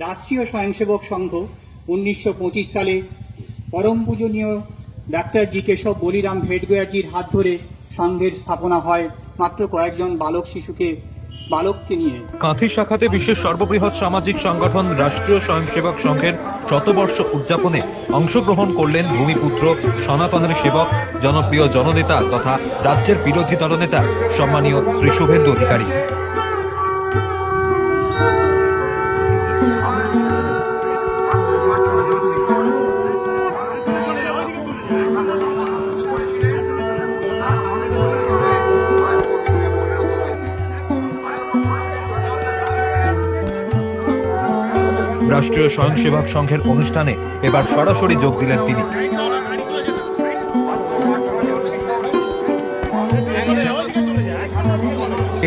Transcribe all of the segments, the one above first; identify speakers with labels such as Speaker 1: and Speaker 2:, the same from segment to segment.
Speaker 1: রাষ্ট্রীয় স্বয়ংসেবক সংঘ 1925 সালে পরম পূজনীয় ডাক্তার জি কেশব বলিরাম ভেটগোয়ারজির হাত ধরে সংঘের স্থাপনা হয় মাত্র কয়েকজন বালককে নিয়ে।
Speaker 2: কাঁথি শাখাতে বিশ্বের সর্ববৃহৎ সামাজিক সংগঠন রাষ্ট্রীয় স্বয়ংসেবক সংঘের শতবর্ষ উদযাপনে অংশগ্রহণ করলেন ভূমিপুত্র, সনাতনের সেবক, জনপ্রিয় জননেতা তথা রাজ্যের বিরোধী দলনেতা সম্মানীয় শ্রী শুভেন্দু অধিকারী। রাষ্ট্রীয় স্বয়ংসেবক সংঘের অনুষ্ঠানে এবার সরাসরি যোগ দিলেন তিনি।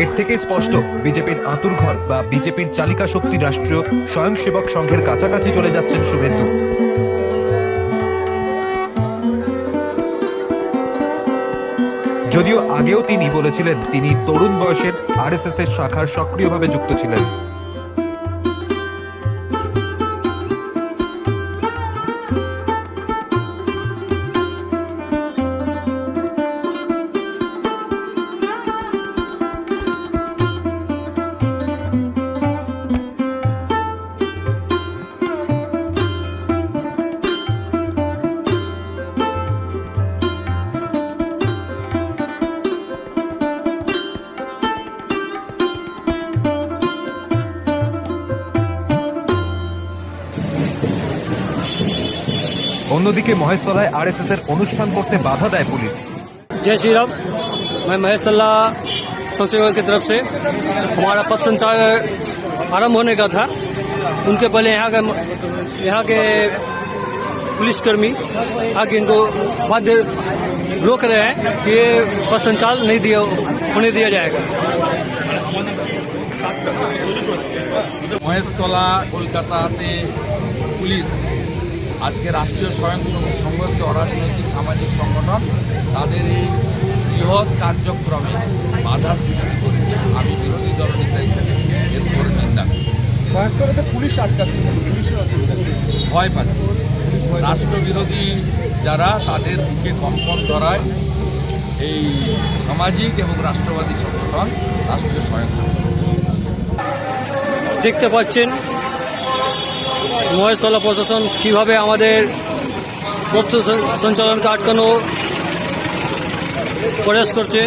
Speaker 2: এর থেকে স্পষ্ট বিজেপির আঁতুড়ঘর বা বিজেপির চালিকা শক্তি রাষ্ট্রীয় স্বয়ংসেবক সংঘের কাছাকাছি চলে যাচ্ছেন শুভেন্দু। যদিও আগেও তিনি বলেছিলেন তিনি তরুণ বয়সের আরএসএস এর শাখার সক্রিয়ভাবে যুক্ত ছিলেন। অন্যদিকে মহেশতলায় আরএসএস এর অনুষ্ঠান করতে বাধা দেয় পুলিশ।
Speaker 3: जय श्री राम। मैं महेश तल्ला स्वयंसेवक की तरफ से हमारा पथ संचार आरंभ होने का था। उनके पहले यहाँ के पुलिसकर्मी आगे इनको बाध्य रोक रहे हैं कि ये पथ संचार नहीं होने दिया जाएगा।
Speaker 4: মহেশতলা কলকাতাতে পুলিশ আজকে রাষ্ট্রীয় স্বয়ংসেবক সংঘ একটি অরাজনৈতিক সামাজিক সংগঠন, তাদের এই বৃহৎ কার্যক্রমে বাধা সৃষ্টি করেছে। আমি বিরোধী দলনেতা হিসেবে এর উপর নিন্দা করি।
Speaker 5: মহেশতলাতে পুলিশ আটকাচ্ছে,
Speaker 4: ভয় পাচ্ছে রাষ্ট্রবিরোধী যারা, তাদের বুকে কম্পন ধরায় এই সামাজিক এবং রাষ্ট্রবাদী সংগঠন রাষ্ট্রীয় স্বয়ংসেবক সংঘ।
Speaker 3: দেখতে পাচ্ছেন মহেশতলা প্রশাসন কিভাবে আমাদের পথ সঞ্চালনকে আটকানো প্রয়াস করছে।